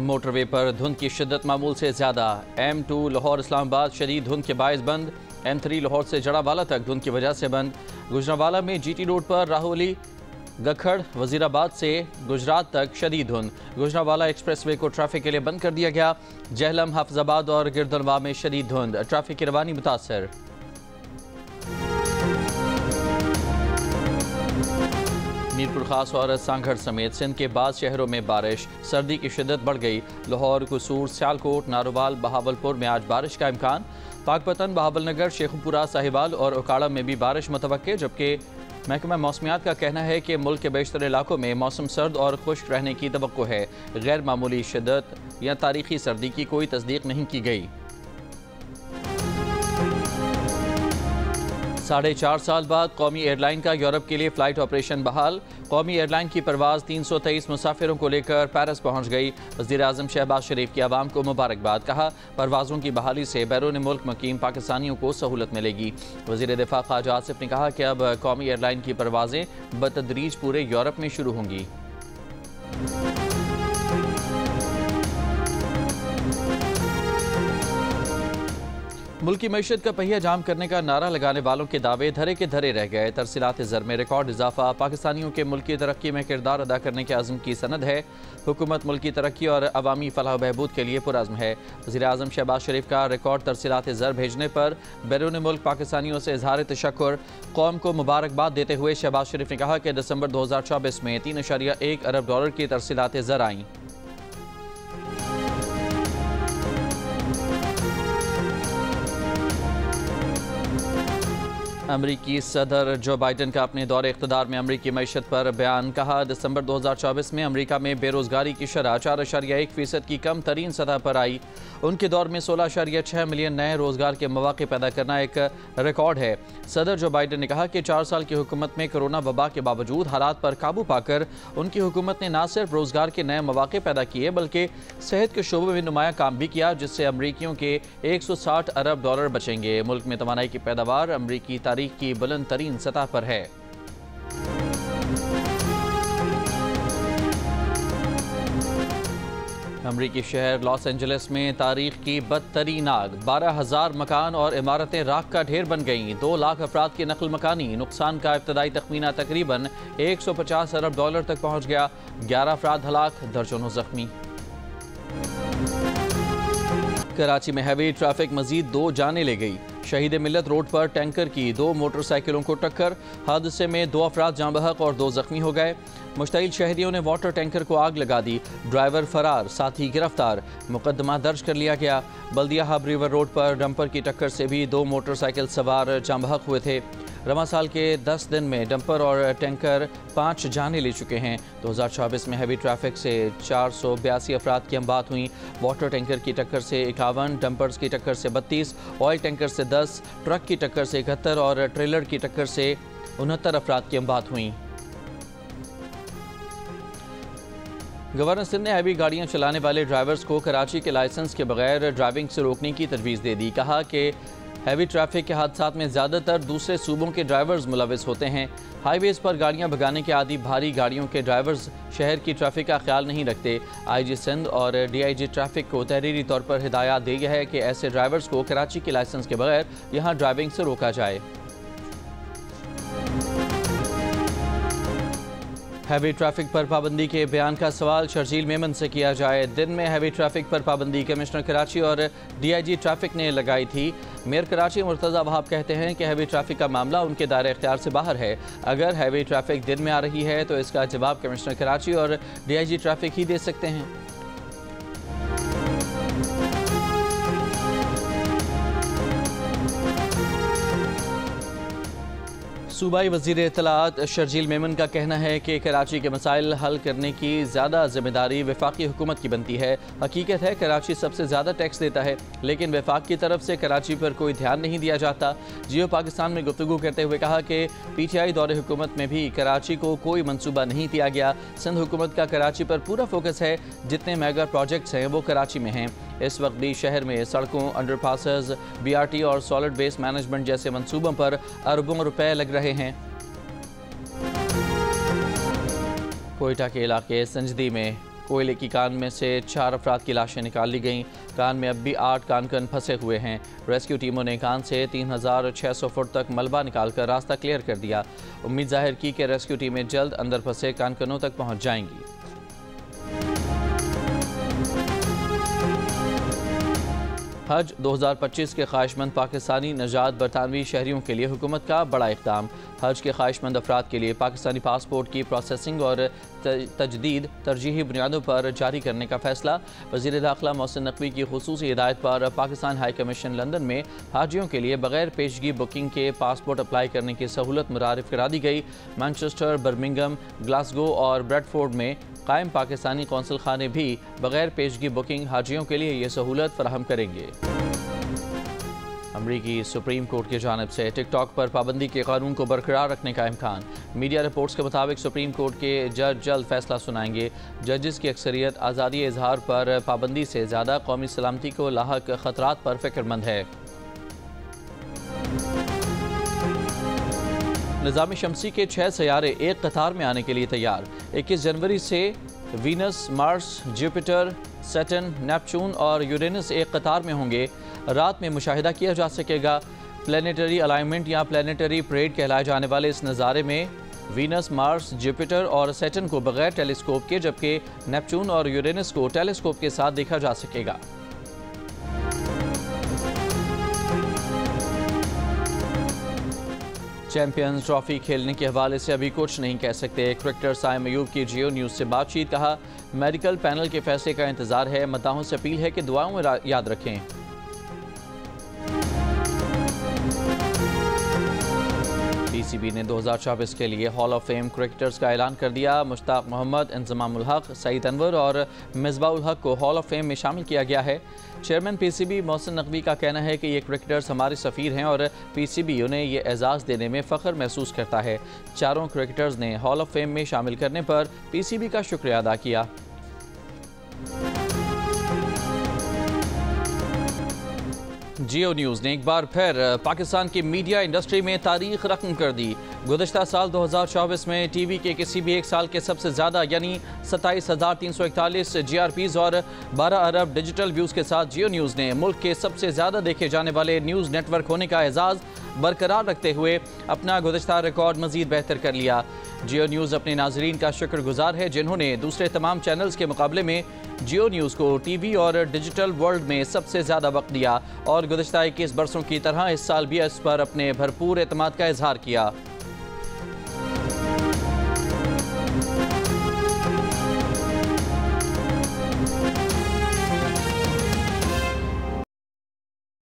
Motorway पर धुंध की शिद्दत मामूल से ज़्यादा। M2 लाहौर इस्लामाबाद शदीद धुंध के बायस बंद। M3 लाहौर से जड़ावाला तक धुंध की वजह से बंद। गुजरावाला में GT रोड पर राहोली गखड़ वजीराबाद से गुजरात तक शदीद धुंध। गुजरावाला एक्सप्रेसवे को ट्रैफिक के लिए बंद कर दिया गया। जहलम हाफिजाबाद और गिरदनवा में शदीद धुंध, ट्रैफिक की रवानी मुतासर। मीरपुर खास और सांगढ़ समेत सिंध के बाद शहरों में बारिश, सर्दी की शिद्दत बढ़ गई। लाहौर, कसूर, सियालकोट, नारोवाल, बहावलपुर में आज बारिश का इम्कान। पाकपतन, बहावलनगर, शेखुपुरा, साहिवाल और उकाड़ा में भी बारिश मुतवक्के, जबकि महकमा मौसमियात का कहना है कि मुल्क के बेशतर इलाकों में मौसम सर्द और खुश्क रहने की तवक्को है। गैर मामूली शिद्दत या तारीखी सर्दी की कोई तस्दीक नहीं की गई। 4.5 साल बाद कौमी एयरलाइन का यूरोप के लिए फ़्लाइट ऑपरेशन बहाल। कौमी एयरलाइन की परवाज़ 323 मुसाफिरों को लेकर पेरिस पहुंच गई। वज़ीर आज़म शहबाज शरीफ की आवाम को मुबारकबाद, कहा परवाज़ों की बहाली से बैरून मुल्क मुकीम पाकिस्तानियों को सहूलत मिलेगी। वज़ीर दिफा ख्वाजा आसिफ ने कहा कि अब कौमी एयरलाइन की परवाज़ें बतदरीज पूरे यूरोप में शुरू होंगी। मुल्की मईशत का पहिया जाम करने का नारा लगाने वालों के दावे धरे के धरे रह गए। तरसीलात ज़र में रिकॉर्ड इजाफा पाकिस्तानियों के मुल्की तरक्की में किरदार अदा करने के अज़्म की सनद है। हुकूमत मुल्की तरक्की और अवामी फलाह बहबूद के लिए पुरअज़्म है। वज़ीर आज़म शहबाज शरीफ का रिकॉर्ड तरसीलात ज़र भेजने पर बैरून मुल्क पाकिस्तानियों से इजहार तशक्कुर। कौम को मुबारकबाद देते हुए शहबाज शरीफ ने कहा कि दिसंबर 2024 में $3.1 अरब की तरसीलात ज़र आईं। अमरीकी सदर जो बाइडन का अपने दौरे इक़्तिदार में अमरीकी मईशत पर बयान, कहा दिसंबर 2024 में अमरीका में बेरोज़गारी की शरह 4.1% की कम तरीन सतह पर आई। उनके दौर में 16.6 मिलियन नए रोज़गार के मौके पैदा करना एक रिकॉर्ड है। सदर जो बाइडन ने कहा कि 4 साल की हुकूमत में कोरोना वबा के बावजूद हालात पर काबू पाकर उनकी हुकूमत ने न सिर्फ रोज़गार के नए मौके पैदा किए बल्कि सेहत के शोबे में नुमाया काम भी किया, जिससे अमरीकियों के $160 अरब बचेंगे। मुल्क में तवानाई की पैदावार अमरीकी तारीख की बुलंद तरीन सतह पर है। अमरीकी शहर लॉस एंजलिस में तारीख की बदतरीन आग, 12,000 मकान और इमारतें राख का ढेर बन गईं। 2 लाख अफराद की नकल मकानी। नुकसान का इब्तदाई तखमीना तकरीबन $150 अरब तक पहुंच गया। 11 अफराद हलाक, दर्जनों जख्मी। कराची में हैवी ट्रैफिक मजीद 2 जानें ले गई। शहीद मिल्लत रोड पर टैंकर की 2 मोटरसाइकिलों को टक्कर, हादसे में 2 अफराद जाँ बहक और 2 जख्मी हो गए। मुश्तइल शहरियों ने वाटर टैंकर को आग लगा दी। ड्राइवर फरार, साथी गिरफ्तार, मुकदमा दर्ज कर लिया गया। बल्दिया हब रिवर रोड पर डंपर की टक्कर से भी 2 मोटरसाइकिल सवार जाँ बहक हुए थे। रवां साल के 10 दिन में डंपर और टैंकर 5 जानें ले चुके हैं। 2024 में हैवी ट्रैफिक से 482 अफराद की अमवात हुई। वाटर टैंकर की टक्कर से 51, डंपर्स की टक्कर से 32, ऑयल टैंकर से 10, ट्रक की टक्कर से 71 और ट्रेलर की टक्कर से 69 अफराद की अमवात हुई। गवर्नर सिंध ने हैवी गाड़ियां चलाने वाले ड्राइवर्स को कराची के लाइसेंस के बगैर ड्राइविंग से रोकने की तजवीज़ दे दी। कहा कि हैवी ट्रैफिक के हादसात में ज़्यादातर दूसरे सूबों के ड्राइवर्स मुलविस होते हैं। हाईवेज़ पर गाड़ियां भगाने के आदि भारी गाड़ियों के ड्राइवर्स शहर की ट्रैफिक का ख्याल नहीं रखते। IG सिंध और DIG ट्रैफिक को तहरीरी तौर पर हिदायत दी है कि ऐसे ड्राइवर्स को कराची के लाइसेंस के बगैर यहाँ ड्राइविंग से रोका जाए। हैवी ट्रैफिक पर पाबंदी के बयान का सवाल शर्जील मेमन से किया जाए। दिन में हैवी ट्रैफिक पर पाबंदी कमिश्नर कराची और DIG ट्रैफिक ने लगाई थी। मेयर कराची मुर्तज़ा वहाब कहते हैं कि हैवी ट्रैफिक का मामला उनके दायरे इख्तियार से बाहर है। अगर हैवी ट्रैफिक दिन में आ रही है तो इसका जवाब कमिश्नर कराची और DIG ट्रैफिक ही दे सकते हैं। सूबाई वज़ीर इत्तलाआत शर्जील मेमन का कहना है कि कराची के मसाइल हल करने की ज़्यादा जिम्मेदारी वफाकी हुकूमत की बनती है। हकीकत है कराची सबसे ज़्यादा टैक्स देता है, लेकिन वफाक की तरफ से कराची पर कोई ध्यान नहीं दिया जाता। जियो पाकिस्तान में गुफ्तगू करते हुए कहा कि PTI दौरे हुकूमत में भी कराची को कोई मनसूबा नहीं दिया गया। सिंध हुकूमत का कराची पर पूरा फोकस है। जितने मेगा प्रोजेक्ट्स हैं वो कराची में हैं। इस वक्त भी शहर में सड़कों, अंडरपासेस, BRT और सॉलिड वेस्ट मैनेजमेंट जैसे मंसूबों पर अरबों रुपए लग रहे हैं। कोयटा के इलाके संजदी में कोयले की कान में से 4 अफराद की लाशें निकाल ली गईं। कान में अब भी 8 कानकन फंसे हुए हैं। रेस्क्यू टीमों ने कान से 3600 फुट तक मलबा निकालकर रास्ता क्लियर कर दिया। उम्मीद जाहिर की कि रेस्क्यू टीमें जल्द अंदर फंसे कानकनों तक पहुंच जाएंगी। हज 2025 के ख्वाहिशमंद पाकिस्तानी नजात बरतानवी शहरियों के लिए हुकूमत का बड़ा इक़दाम। हज के ख्वाहिशमंद अफराद के लिए पाकिस्तानी पासपोर्ट की प्रोसेसिंग और तजदीद तरजीही बुनियादों पर जारी करने का फैसला। वज़ीर दाखिला मोहसिन नकवी की खुसूसी हिदायत पर पाकिस्तान हाई कमीशन लंदन में हाजियों के लिए बगैर पेशगी बुकिंग के पासपोर्ट अप्लाई करने की सहूलत मुतारिफ करा दी गई। मैनचेस्टर, बर्मिंघम, ग्लासगो और ब्रेडफोर्ड में कायम पाकिस्तानी कौंसल खाने भी बगैर पेशगी बुकिंग हाजियों के लिए ये सहूलत फराहम करेंगे। अमरीकी सुप्रीम कोर्ट की जानिब से टिकटॉक पर पाबंदी के कानून को बरकरार रखने का इम्कान। मीडिया रिपोर्ट्स के मुताबिक सुप्रीम कोर्ट के जज जल्द फैसला सुनाएंगे। जजेस की अक्सरियत आज़ादी इजहार पर पाबंदी से ज़्यादा कौमी सलामती को लाहक खतरात पर फिक्रमंद है। निज़ाम शमसी के 6 सैयारे एक कतार में आने के लिए तैयार। 21 जनवरी से Venus, Mars, Jupiter, Saturn, Neptune और यूरेनस एक कतार में होंगे। रात में मुशाहिदा किया जा सकेगा। प्लानिटरी अलाइनमेंट या प्लानिटरी परेड कहलाए जाने वाले इस नज़ारे में वीनस, मार्स, जुपिटर और सैटर्न को बगैर टेलीस्कोप के, जबकि नेपच्यून और यूरेनस को टेलीस्कोप के साथ देखा जा सकेगा। चैंपियंस ट्रॉफी खेलने के हवाले से अभी कुछ नहीं कह सकते। क्रिकेटर साइम अयूब की जियो न्यूज़ से बातचीत। कहा, मेडिकल पैनल के फैसले का इंतजार है। मद्दाहों से अपील है कि दुआओं में याद रखें। पीसीबी ने 2024 के लिए हॉल ऑफ फेम क्रिकेटर्स का ऐलान कर दिया। मुश्ताक मोहम्मद, इंजमामुल हक, सईद अनवर और मिसबाउल हक को हॉल ऑफ फेम में शामिल किया गया है। चेयरमैन पीसीबी मोहसिन नकवी का कहना है कि ये क्रिकेटर्स हमारे सफ़ीर हैं और पीसीबी उन्हें ये एजाज़ देने में फ़ख्र महसूस करता है। चारों क्रिकेटर्स ने हॉल ऑफ फेम में शामिल करने पर पीसीबी का शुक्रिया अदा किया। जियो न्यूज़ ने एक बार फिर पाकिस्तान की मीडिया इंडस्ट्री में तारीख रकम कर दी। गुज़श्ता साल 2024 में टीवी के किसी भी एक साल के सबसे ज़्यादा यानी 27,341 GRPs और 12 अरब डिजिटल व्यूज़ के साथ जियो न्यूज़ ने मुल्क के सबसे ज़्यादा देखे जाने वाले न्यूज़ नेटवर्क होने का एजाज़ बरकरार रखते हुए अपना गुज़श्ता रिकॉर्ड मज़ीद बेहतर कर लिया। जियो न्यूज़ अपने नाजरीन का शुक्रगुजार है जिन्होंने दूसरे तमाम चैनल्स के मुकाबले में जियो न्यूज़ को टीवी और डिजिटल वर्ल्ड में सबसे ज़्यादा वक्त दिया और गुज़श्ता 21 बरसों की तरह इस साल भी इस पर अपने भरपूर एतमाद का इजहार किया।